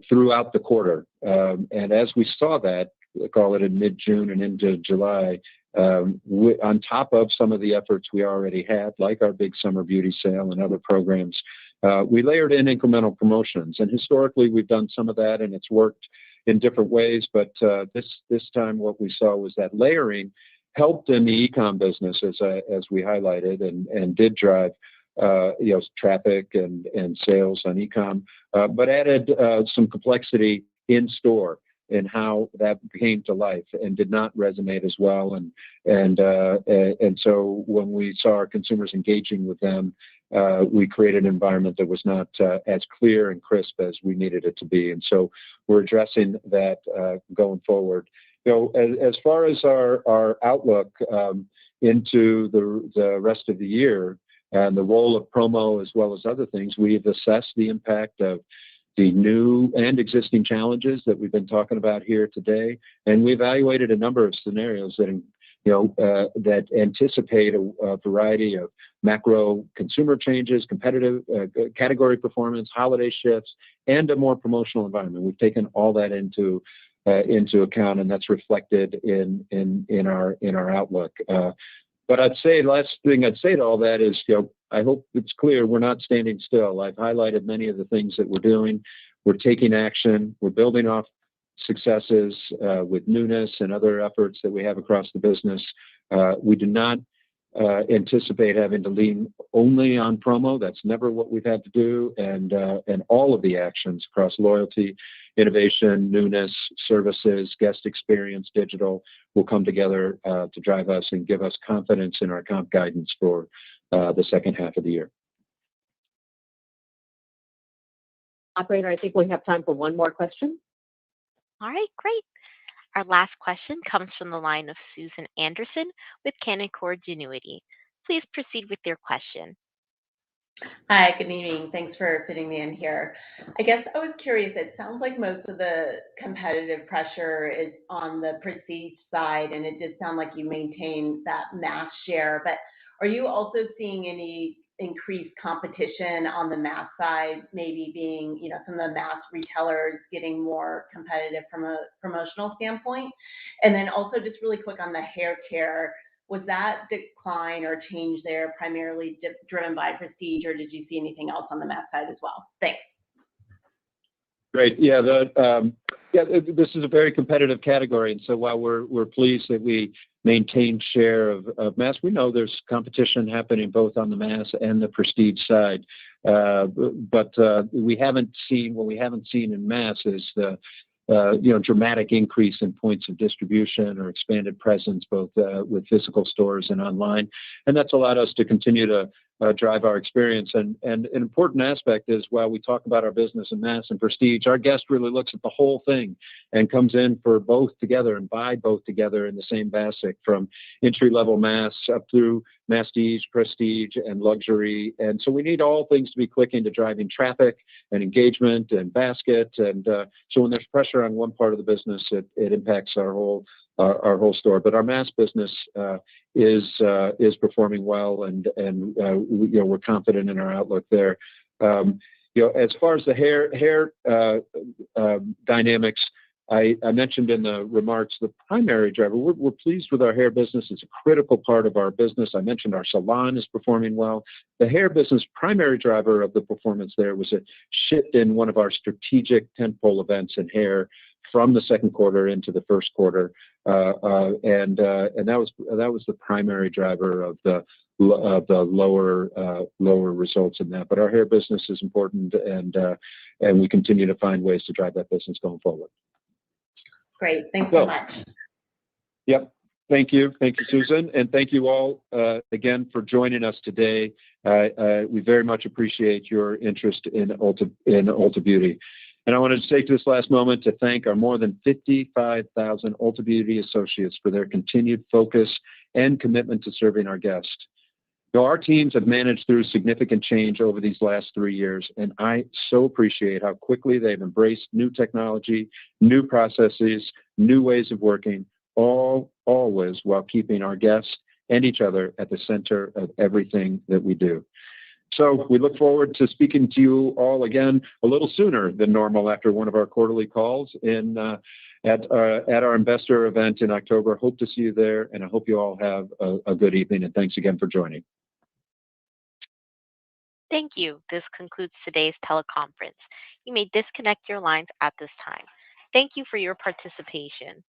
throughout the quarter, and as we saw that, call it in mid-June and into July, on top of some of the efforts we already had, like our big summer beauty sale and other programs, we layered in incremental promotions. And historically, we've done some of that, and it's worked in different ways. But this time, what we saw was that layering helped in the e-com business, as we highlighted, and did drive traffic and sales on e-com, but added some complexity in store and how that came to life and did not resonate as well. And so when we saw our consumers engaging with them, we created an environment that was not as clear and crisp as we needed it to be. And so we're addressing that going forward. As far as our outlook into the rest of the year and the role of promo as well as other things, we've assessed the impact of the new and existing challenges that we've been talking about here today, and we evaluated a number of scenarios that anticipate a variety of macro consumer changes, competitive category performance, holiday shifts, and a more promotional environment. We've taken all that into account, and that's reflected in our outlook. But last thing I'd say to all that is, I hope it's clear we're not standing still. I've highlighted many of the things that we're doing. We're taking action. We're building off successes with newness and other efforts that we have across the business. We do not anticipate having to lean only on promo. That's never what we've had to do. And all of the actions across loyalty, innovation, newness, services, guest experience, digital will come together to drive us and give us confidence in our comp guidance for the second half of the year. Operator, I think we have time for one more question. All right, great. Our last question comes from the line of Susan Anderson with Canaccord Genuity. Please proceed with your question. Hi, good evening. Thanks for fitting me in here. I guess I was curious, it sounds like most of the competitive pressure is on the prestige side, and it did sound like you maintain that mass share. But are you also seeing any increased competition on the mass side, maybe being, some of the mass retailers getting more competitive from a promotional standpoint? And then also just really quick on the hair care, was that decline or change there primarily driven by prestige, or did you see anything else on the mass side as well? Thanks. Great. Yeah, this is a very competitive category, and so while we're pleased that we maintain share of mass, we know there's competition happening both on the mass and the prestige side. But we haven't seen in mass is the dramatic increase in points of distribution or expanded presence both with physical stores and online, and that's allowed us to continue to drive our experience. And an important aspect is while we talk about our business in mass and prestige, our guest really looks at the whole thing and comes in for both together and buy both together in the same basket, from entry-level mass up through prestige, and luxury. And so we need all things to be clicking to driving traffic and engagement and basket. And so when there's pressure on one part of the business, it impacts our whole store. But our mass business is performing well, and we're confident in our outlook there. As far as the hair dynamics, I mentioned in the remarks the primary driver. We're pleased with our hair business. It's a critical part of our business. I mentioned our salon is performing well. The hair business primary driver of the performance there was a shift in one of our strategic tentpole events in hair from the second quarter into the first quarter, and that was the primary driver of the lower results in that. But our hair business is important, and we continue to find ways to drive that business going forward. Great. Thanks so much. Yep. Thank you, Susan, and thank you all again for joining us today. We very much appreciate your interest in Ulta Beauty. And I wanted to take this last moment to thank our more than 55,000 Ulta Beauty associates for their continued focus and commitment to serving our guests. Our teams have managed through significant change over these last 3 years, and I so appreciate how quickly they've embraced new technology, new processes, new ways of working, always while keeping our guests and each other at the center of everything that we do. So we look forward to speaking to you all again a little sooner than normal after one of our quarterly calls at our investor event in October. Hope to see you there, and I hope you all have a good evening, and thanks again for joining. Thank you. This concludes today's teleconference. You may disconnect your lines at this time. Thank you for your participation.